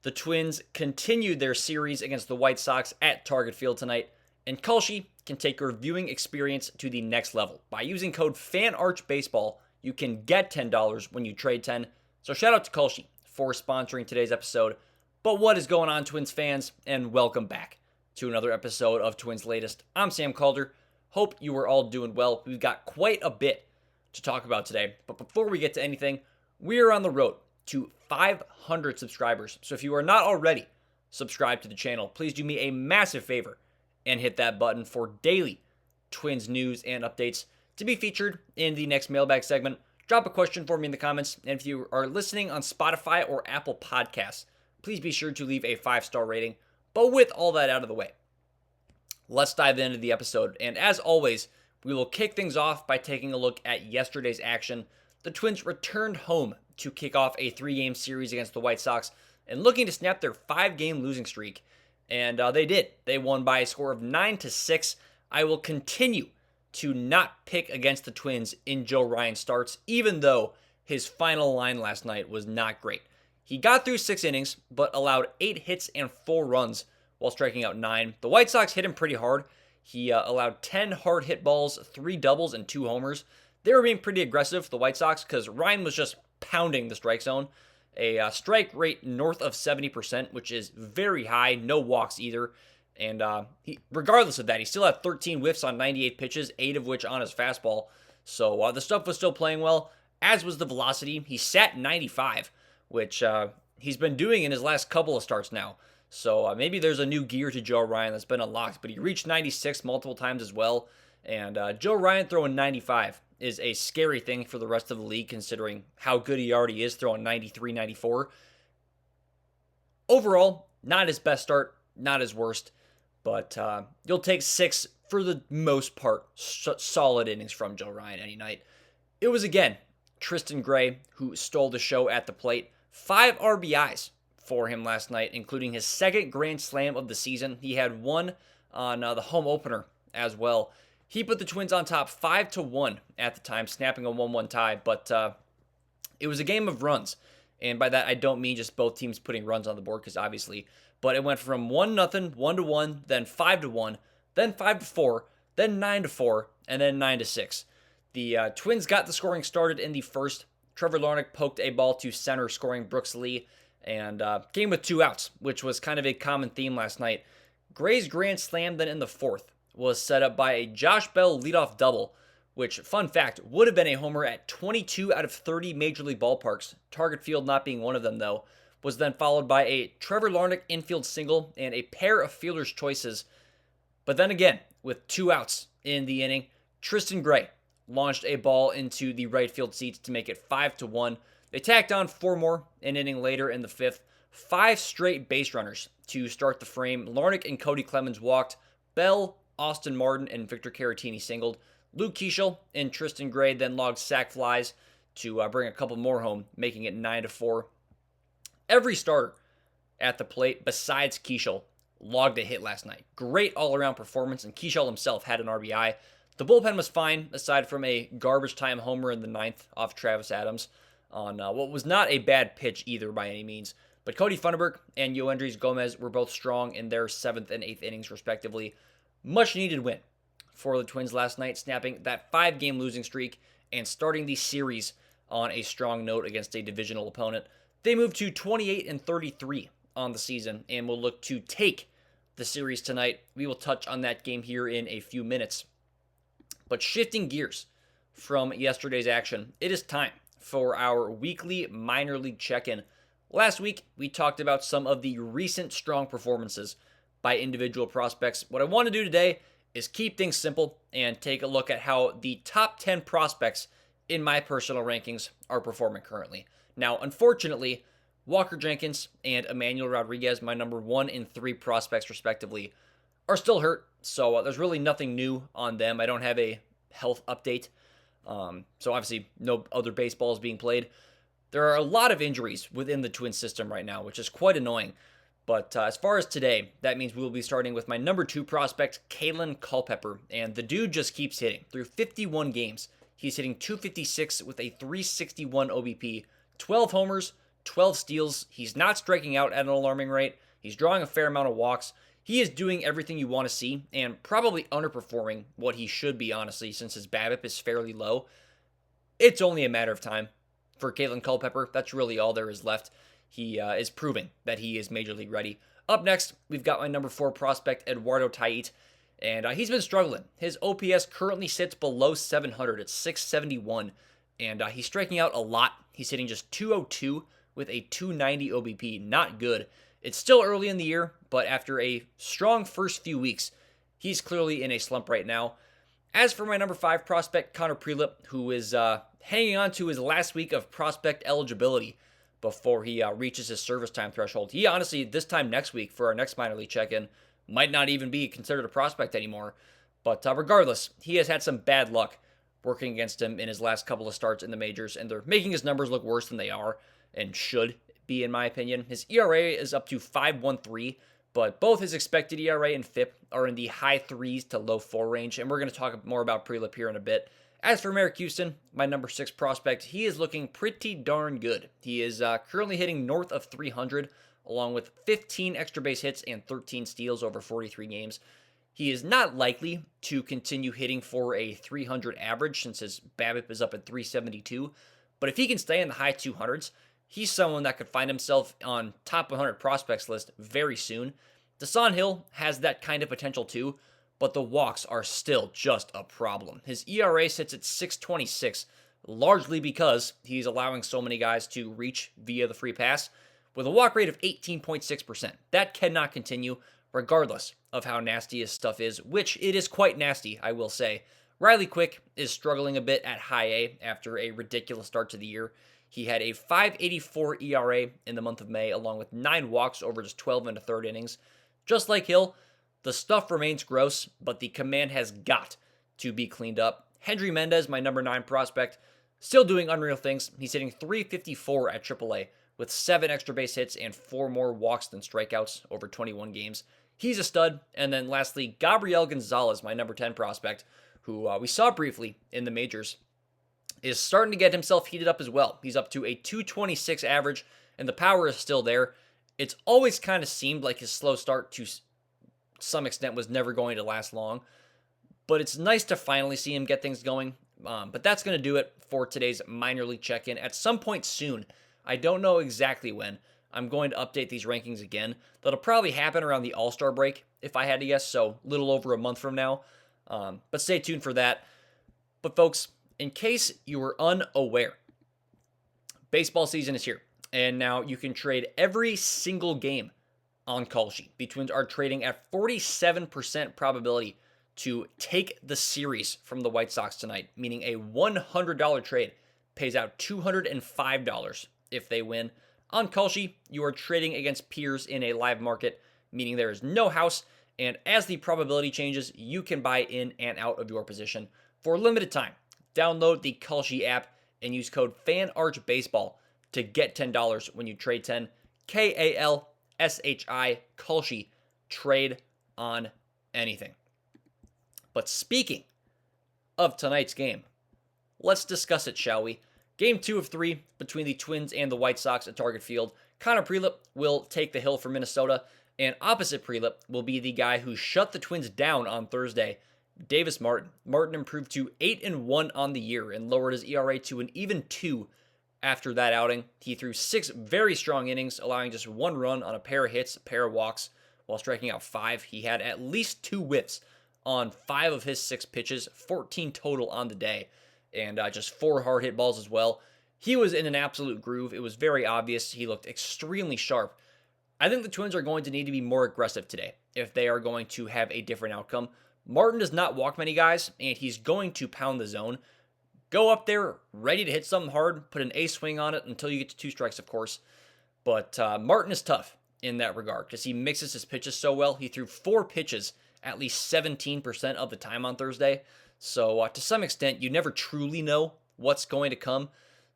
The Twins continued their series against the White Sox at Target Field tonight, and Kalshi can take your viewing experience to the next level. By using code FANARCHBASEBALL, you can get $10 when you trade 10. So shout out to Kalshi for sponsoring today's episode. But what is going on, Twins fans, and welcome back to another episode of Twins Latest. I'm Sam Calder. Hope you are all doing well. We've got quite a bit to talk about today. But before we get to anything, we are on the road to 500 subscribers. So if you are not already subscribed to the channel, please do me a massive favor and hit that button for daily Twins news and updates to be featured in the next mailbag segment. Drop a question for me in the comments. And if you are listening on Spotify or Apple Podcasts, please be sure to leave a 5-star rating. But with all that out of the way, let's dive into the episode. And as always, we will kick things off by taking a look at yesterday's action. The Twins returned home to kick off a 3-game series against the White Sox and looking to snap their 5-game losing streak. And they did. They won by a score of 9-6. I will continue to not pick against the Twins in Joe Ryan starts, even though his final line last night was not great. He got through 6 innings, but allowed 8 hits and 4 runs while striking out 9. The White Sox hit him pretty hard. He allowed 10 hard hit balls, 3 doubles, and 2 homers. They were being pretty aggressive, the White Sox, because Ryan was just pounding the strike zone. A strike rate north of 70%, which is very high. No walks either. And regardless of that, he still had 13 whiffs on 98 pitches, 8 of which on his fastball. So the stuff was still playing well, as was the velocity. He sat 95, which he's been doing in his last couple of starts now. So maybe there's a new gear to Joe Ryan that's been unlocked. But he reached 96 multiple times as well. And Joe Ryan throwing 95 is a scary thing for the rest of the league, considering how good he already is throwing 93, 94. Overall, not his best start, not his worst, but you'll take 6 for the most part solid innings from Joe Ryan any night. It was again Tristan Gray who stole the show at the plate. 5 RBIs for him last night, including his 2nd grand slam of the season. He had 1 on the home opener as well. He put the Twins on top 5-1 at the time, snapping a 1-1 tie, but it was a game of runs. And by that, I don't mean just both teams putting runs on the board, because obviously, but it went from 1-0, 1-1, then 5-1, then 5-4, then 9-4, and then 9-6. The Twins got the scoring started in the first. Trevor Larnach poked a ball to center, scoring Brooks Lee, and came with 2 outs, which was kind of a common theme last night. Gray's grand slam then in the 4th was set up by a Josh Bell leadoff double, which, fun fact, would have been a homer at 22 out of 30 Major League ballparks. Target Field not being one of them, though, was then followed by a Trevor Larnach infield single and a pair of fielder's choices. But then again, with 2 outs in the inning, Tristan Gray launched a ball into the right field seats to make it 5-1. They tacked on 4 more an inning later in the 5th. 5 straight base runners to start the frame. Larnach and Cody Clemens walked. Bell, Austin Martin, and Victor Caratini singled. Luke Keeschel and Tristan Gray then logged sac flies to bring a couple more home, making it 9-4. Every starter at the plate, besides Keeschel, logged a hit last night. Great all-around performance, and Keeschel himself had an RBI. The bullpen was fine, aside from a garbage time homer in the 9th off Travis Adams on what was not a bad pitch either by any means. But Cody Funderburk and Yoendrys Gomez were both strong in their 7th and 8th innings, respectively. Much needed win for the Twins last night, snapping that 5-game losing streak and starting the series on a strong note against a divisional opponent. They moved to 28-33 on the season and will look to take the series tonight. We will touch on that game here in a few minutes. But shifting gears from yesterday's action, it is time for our weekly minor league check-in. Last week, we talked about some of the recent strong performances by individual prospects. What I want to do today is keep things simple and take a look at how the top 10 prospects in my personal rankings are performing currently. Now, unfortunately, Walker Jenkins and Emmanuel Rodriguez, my number 1 and 3 prospects respectively, are still hurt, so there's really nothing new on them. I don't have a health update, so obviously no other baseballs being played. There are a lot of injuries within the Twins system right now, which is quite annoying. But as far as today, that means we will be starting with my number 2 prospect, Kalen Culpepper. And the dude just keeps hitting. Through 51 games, he's hitting .256 with a .361 OBP, 12 homers, 12 steals. He's not striking out at an alarming rate. He's drawing a fair amount of walks. He is doing everything you want to see and probably underperforming what he should be, honestly, since his BABIP is fairly low. It's only a matter of time for Caitlin Culpepper. That's really all there is left. He is proving that he is Major League ready. Up next, we've got my number 4 prospect, Eduardo Tait, and he's been struggling. His OPS currently sits below 700 at 671, and he's striking out a lot. He's hitting just 202 with a 290 OBP. Not good. It's still early in the year, but after a strong first few weeks, he's clearly in a slump right now. As for my number 5 prospect, Connor Prelip, who is hanging on to his last week of prospect eligibility before he reaches his service time threshold. He honestly, this time next week for our next minor league check-in, might not even be considered a prospect anymore. But regardless, he has had some bad luck working against him in his last couple of starts in the majors, and they're making his numbers look worse than they are and should be, in my opinion. His ERA is up to 5.13, but both his expected ERA and FIP are in the high 3s to low 4 range, and we're going to talk more about Prelip here in a bit. As for Merrick Houston, my number 6 prospect, he is looking pretty darn good. He is currently hitting north of 300, along with 15 extra base hits and 13 steals over 43 games. He is not likely to continue hitting for a 300 average since his BABIP is up at 372, but if he can stay in the high 200s, he's someone that could find himself on top 100 prospects list very soon. Desan Hill has that kind of potential too, but the walks are still just a problem. His ERA sits at 6.26, largely because he's allowing so many guys to reach via the free pass, with a walk rate of 18.6%. That cannot continue, regardless of how nasty his stuff is, which it is quite nasty, I will say. Riley Quick is struggling a bit at high A after a ridiculous start to the year. He had a 5.84 ERA in the month of May, along with 9 walks over just 12 and a third innings. Just like Hill, the stuff remains gross, but the command has got to be cleaned up. Hendry Mendez, my number 9 prospect, still doing unreal things. He's hitting 354 at AAA with 7 extra base hits and 4 more walks than strikeouts over 21 games. He's a stud. And then lastly, Gabriel Gonzalez, my number 10 prospect, who we saw briefly in the majors, is starting to get himself heated up as well. He's up to a 226 average, and the power is still there. It's always kind of seemed like his slow start to some extent was never going to last long, but it's nice to finally see him get things going. But that's going to do it for today's minor league check-in. At some point soon, I don't know exactly when, I'm going to update these rankings again. That'll probably happen around the All-Star break, if I had to guess, so a little over a month from now. But stay tuned for that. But folks, in case you were unaware, baseball season is here, and now you can trade every single game on Kalshi. The Twins are trading at 47% probability to take the series from the White Sox tonight, meaning a $100 trade pays out $205 if they win. On Kalshi, you are trading against peers in a live market, meaning there is no house, and as the probability changes, you can buy in and out of your position for a limited time. Download the Kalshi app and use code FANARCHBASEBALL to get $10 when you trade 10. KALSHI, Kalshi, trade on anything. But speaking of tonight's game, let's discuss it, shall we? Game 2 of 3 between the Twins and the White Sox at Target Field. Connor Prelip will take the hill for Minnesota, and opposite Prelip will be the guy who shut the Twins down on Thursday, Davis Martin. Martin improved to 8-1 on the year and lowered his ERA to an even 2 after that outing. He threw 6 very strong innings, allowing just 1 run on a pair of hits, a pair of walks, while striking out 5. He had at least 2 whiffs on 5 of his 6 pitches, 14 total on the day, and just 4 hard hit balls as well. He was in an absolute groove. It was very obvious. He looked extremely sharp. I think the Twins are going to need to be more aggressive today if they are going to have a different outcome. Martin does not walk many guys, and he's going to pound the zone. Go up there, ready to hit something hard, put an A swing on it until you get to 2 strikes, of course. But Martin is tough in that regard because he mixes his pitches so well. He threw 4 pitches at least 17% of the time on Thursday. So to some extent, you never truly know what's going to come.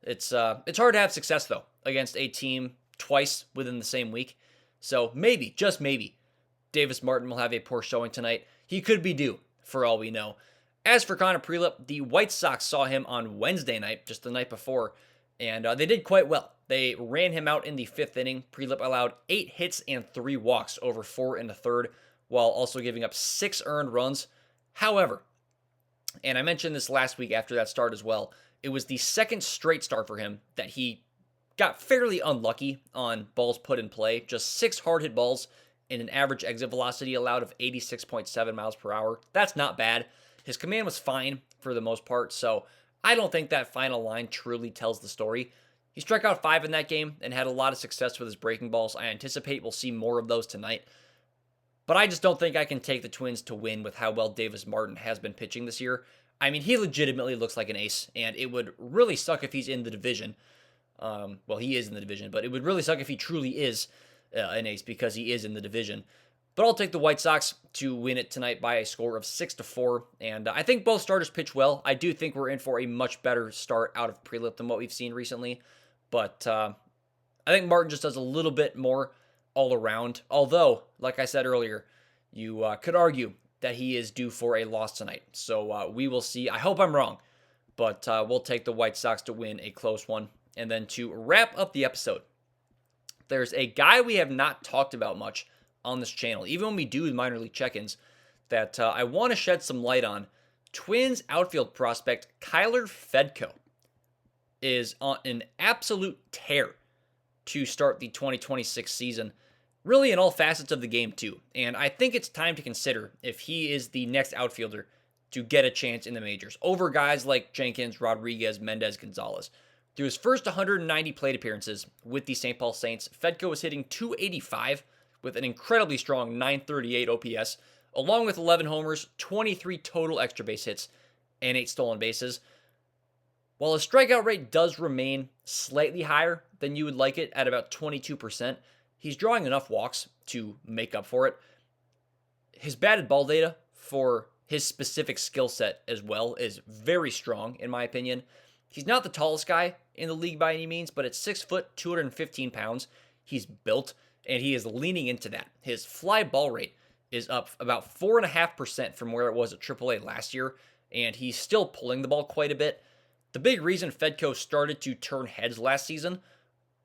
It's hard to have success, though, against a team twice within the same week. So maybe, just maybe, Davis Martin will have a poor showing tonight. He could be due, for all we know. As for Connor Prelip, the White Sox saw him on Wednesday night, just the night before, and they did quite well. They ran him out in the 5th inning. Prelip allowed 8 hits and 3 walks over 4 in the 3rd, while also giving up 6 earned runs. However, and I mentioned this last week after that start as well, it was the 2nd straight start for him that he got fairly unlucky on balls put in play. Just 6 hard hit balls and an average exit velocity allowed of 86.7 miles per hour. That's not bad. His command was fine for the most part, so I don't think that final line truly tells the story. He struck out 5 in that game and had a lot of success with his breaking balls. I anticipate we'll see more of those tonight. But I just don't think I can take the Twins to win with how well Davis Martin has been pitching this year. I mean, he legitimately looks like an ace, and it would really suck if he's in the division. Well, he is in the division, but it would really suck if he truly is an ace because he is in the division. But I'll take the White Sox to win it tonight by a score of 6-4. And I think both starters pitch well. I do think we're in for a much better start out of Prelip than what we've seen recently. But I think Martin just does a little bit more all around. Although, like I said earlier, you could argue that he is due for a loss tonight. So we will see. I hope I'm wrong. But we'll take the White Sox to win a close one. And then to wrap up the episode, there's a guy we have not talked about much on this channel, even when we do minor league check-ins, that I want to shed some light on. Twins outfield prospect Kyler Fedko is on an absolute tear to start the 2026 season, really in all facets of the game too. And I think it's time to consider if he is the next outfielder to get a chance in the majors over guys like Jenkins, Rodriguez, Mendez, Gonzalez. Through his first 190 plate appearances with the St. Paul Saints, Fedko was hitting .285 with an incredibly strong .938 OPS, along with 11 homers, 23 total extra base hits, and 8 stolen bases. While his strikeout rate does remain slightly higher than you would like it at about 22%, he's drawing enough walks to make up for it. His batted ball data for his specific skill set as well is very strong, in my opinion. He's not the tallest guy in the league by any means, but at 6 foot, 215 pounds, he's built, and he is leaning into that. His fly ball rate is up about 4.5% from where it was at AAA last year, and he's still pulling the ball quite a bit. The big reason Fedko started to turn heads last season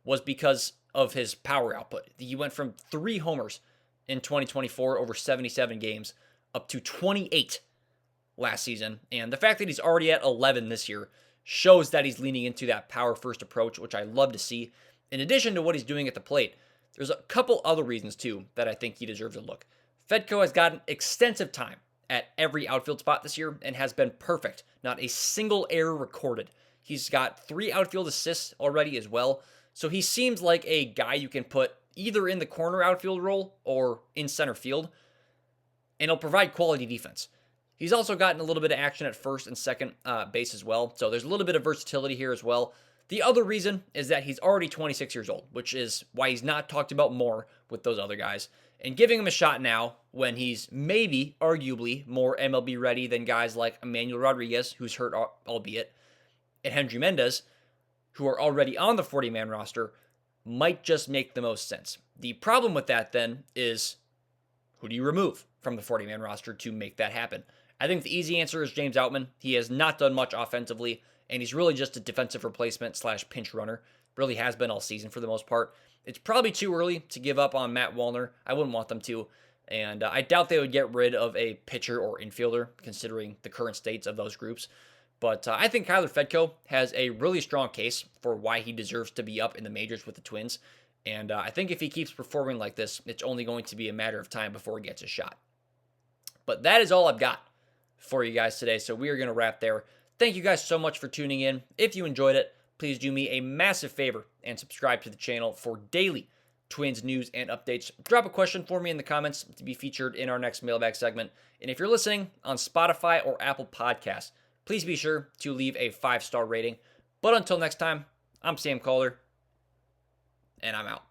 was because of his power output. He went from 3 homers in 2024 over 77 games up to 28 last season, and the fact that he's already at 11 this year shows that he's leaning into that power-first approach, which I love to see. In addition to what he's doing at the plate, there's a couple other reasons, too, that I think he deserves a look. Fedko has gotten extensive time at every outfield spot this year and has been perfect. Not a single error recorded. He's got 3 outfield assists already as well, so he seems like a guy you can put either in the corner outfield role or in center field, and he'll provide quality defense. He's also gotten a little bit of action at first and second base as well, so there's a little bit of versatility here as well. The other reason is that he's already 26 years old, which is why he's not talked about more with those other guys. And giving him a shot now, when he's maybe, arguably, more MLB ready than guys like Emmanuel Rodriguez, who's hurt albeit, and Hendry Mendez, who are already on the 40-man roster, might just make the most sense. The problem with that, then, is who do you remove from the 40-man roster to make that happen? I think the easy answer is James Outman. He has not done much offensively, and he's really just a defensive replacement / pinch runner. Really has been all season for the most part. It's probably too early to give up on Matt Wallner. I wouldn't want them to, and I doubt they would get rid of a pitcher or infielder, considering the current states of those groups. But I think Kyler Fedko has a really strong case for why he deserves to be up in the majors with the Twins, and I think if he keeps performing like this, it's only going to be a matter of time before he gets a shot. But that is all I've got for you guys today, so we are going to wrap there. Thank you guys so much for tuning in. If you enjoyed it, please do me a massive favor and subscribe to the channel for daily Twins news and updates. Drop a question for me in the comments to be featured in our next mailbag segment. And if you're listening on Spotify or Apple Podcasts, please be sure to leave a 5-star rating. But until next time, I'm Sam Calder, and I'm out.